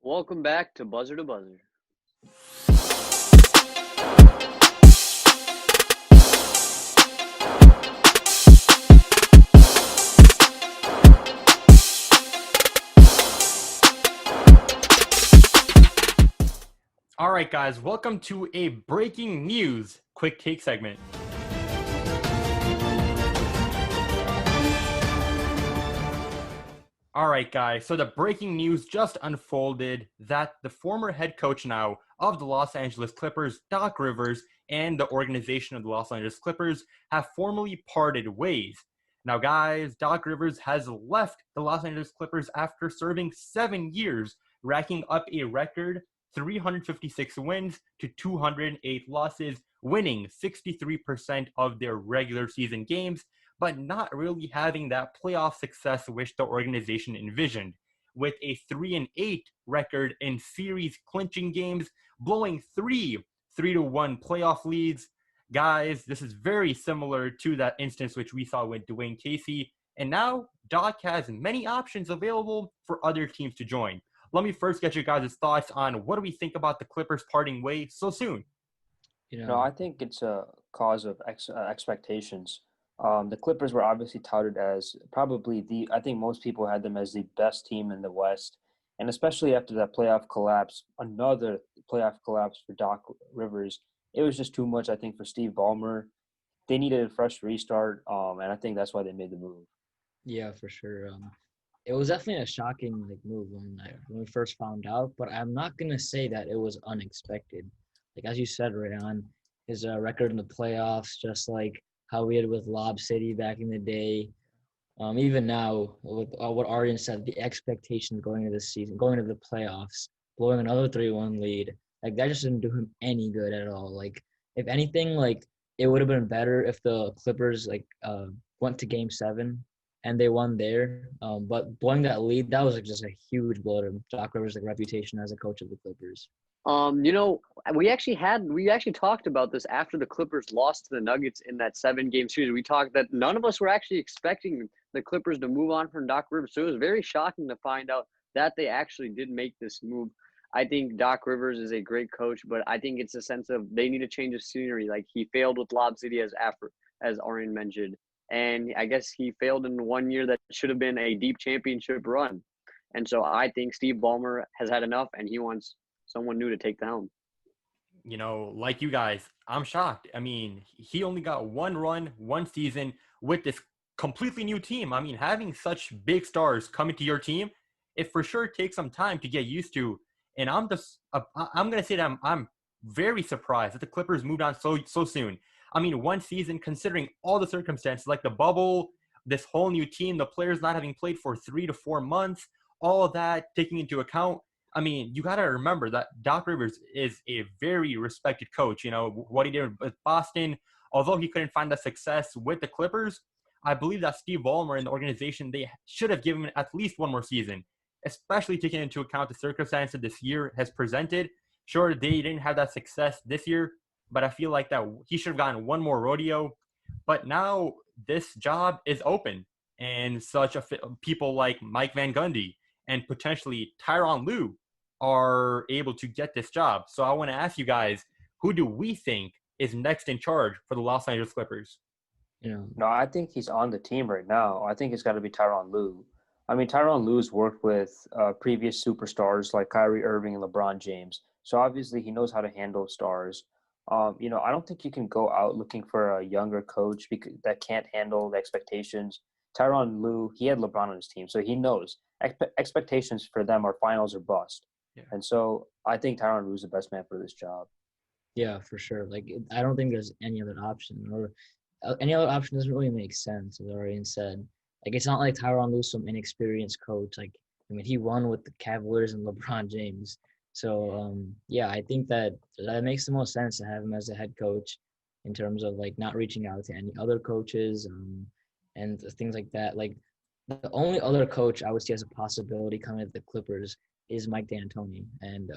Welcome back to Buzzer2Buzzer. All right, guys, welcome to a breaking news quick take segment. All right, guys, so the breaking news just unfolded that the former head coach now of the Los Angeles Clippers, Doc Rivers, and the organization of the Los Angeles Clippers have formally parted ways. Now, guys, Doc Rivers has left the Los Angeles Clippers after serving 7 years, racking up a record 356 wins to 208 losses, winning 63% of their regular season games, but not really having that playoff success which the organization envisioned. With a 3-8 record in series clinching games, blowing three 3-1 playoff leads. Guys, this is very similar to that instance which we saw with Dwayne Casey. And now Doc has many options available for other teams to join. Let me first get you guys' thoughts on what do we think about the Clippers parting ways so soon? No, I think it's a cause of expectations. The Clippers were obviously touted as probably I think most people had them as the best team in the West. And especially after that playoff collapse, another playoff collapse for Doc Rivers, it was just too much, I think, for Steve Ballmer. They needed a fresh restart, and I think that's why they made the move. Yeah, for sure. It was definitely a shocking move when we first found out, but I'm not gonna say that it was unexpected. Like as you said, Rayan, his record in the playoffs, just like how we had with Lob City back in the day. Even now, with what Arden said, the expectations going into this season, going into the playoffs, blowing another 3-1 lead, like that just didn't do him any good at all. Like if anything, like it would have been better if the Clippers went to Game 7 and they won there. But blowing that lead, that was just a huge blow to Doc Rivers' reputation as a coach of the Clippers. We actually talked about this after the Clippers lost to the Nuggets in that 7-game series. We talked that none of us were actually expecting the Clippers to move on from Doc Rivers. So it was very shocking to find out that they actually did make this move. I think Doc Rivers is a great coach, but I think it's a sense of they need to change of scenery. Like he failed with Lob City as Arian mentioned. And I guess he failed in 1 year that should have been a deep championship run. And so I think Steve Ballmer has had enough and he wants someone new to take the helm. Like you guys, I'm shocked. I mean, he only got one run, one season with this completely new team. I mean, having such big stars coming to your team, it for sure takes some time to get used to. And I'm gonna say that I'm very surprised that the Clippers moved on so soon. I mean, one season, considering all the circumstances, like the bubble, this whole new team, the players not having played for 3 to 4 months, all of that taking into account. I mean, you got to remember that Doc Rivers is a very respected coach. What he did with Boston, although he couldn't find the success with the Clippers, I believe that Steve Ballmer and the organization, they should have given him at least one more season, especially taking into account the circumstances this year has presented. Sure, they didn't have that success this year, but I feel like that he should have gotten one more rodeo. But now this job is open, and people like Mike Van Gundy and potentially Tyronn Lue are able to get this job. So I want to ask you guys, who do we think is next in charge for the Los Angeles Clippers? No, I think he's on the team right now. I think it's got to be Tyronn Lue. I mean, Tyronn Lue's worked with previous superstars like Kyrie Irving and LeBron James. So obviously he knows how to handle stars. I don't think you can go out looking for a younger coach that can't handle the expectations. Tyronn Lue, he had LeBron on his team, so he knows expectations for them are finals or bust. Yeah. And so I think Tyronn Lue is the best man for this job. Yeah, for sure. I don't think there's any other option, or any other option doesn't really make sense, as Arian said. It's not like Tyronn Lue's some inexperienced coach. He won with the Cavaliers and LeBron James. So, I think that makes the most sense to have him as a head coach in terms of, not reaching out to any other coaches and things like that. The only other coach I would see as a possibility coming to the Clippers is Mike D'Antoni. And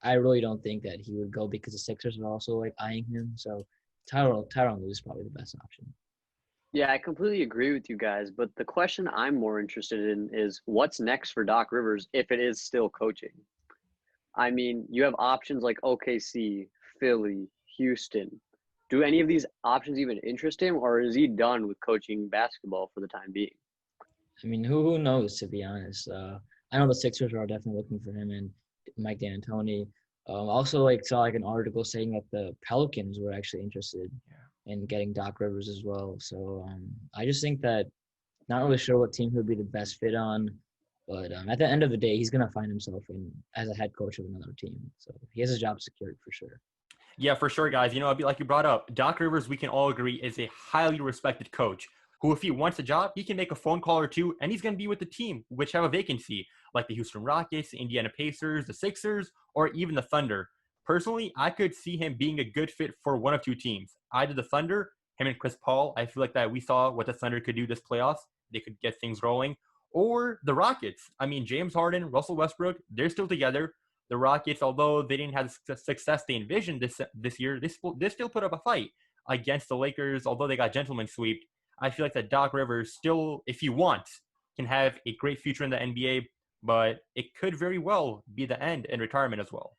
I really don't think that he would go because the Sixers are also, eyeing him. So Tyronn Lue is probably the best option. Yeah, I completely agree with you guys. But the question I'm more interested in is what's next for Doc Rivers if it is still coaching? I mean, you have options like OKC, Philly, Houston. Do any of these options even interest him, or is he done with coaching basketball for the time being? I mean, who knows, to be honest. I know the Sixers are definitely looking for him and Mike D'Antoni. Also, saw like an article saying that the Pelicans were actually interested in getting Doc Rivers as well. So I just think that not really sure what team he would be the best fit on, but at the end of the day, he's gonna find himself as a head coach of another team. So he has his job secured for sure. Yeah, for sure, guys. Like you brought up, Doc Rivers, we can all agree, is a highly respected coach who, if he wants a job, he can make a phone call or two, and he's going to be with the team which have a vacancy, like the Houston Rockets, the Indiana Pacers, the Sixers, or even the Thunder. Personally, I could see him being a good fit for one of two teams. Either the Thunder, him and Chris Paul. I feel like that we saw what the Thunder could do this playoffs. They could get things rolling. Or the Rockets. I mean, James Harden, Russell Westbrook, they're still together. The Rockets, although they didn't have the success they envisioned this year, they still put up a fight against the Lakers, although they got gentlemen sweep. I feel like that Doc Rivers still, if he wants, can have a great future in the NBA, but it could very well be the end and retirement as well.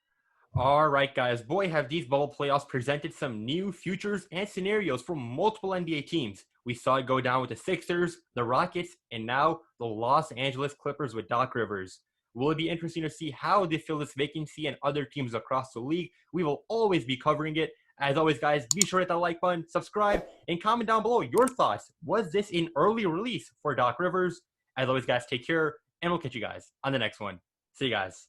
All right, guys. Boy, have these bubble playoffs presented some new futures and scenarios for multiple NBA teams. We saw it go down with the Sixers, the Rockets, and now the Los Angeles Clippers with Doc Rivers. Will it be interesting to see how they fill this vacancy and other teams across the league? We will always be covering it. As always, guys, be sure to hit that like button, subscribe, and comment down below your thoughts. Was this an early release for Doc Rivers? As always, guys, take care, and we'll catch you guys on the next one. See you guys.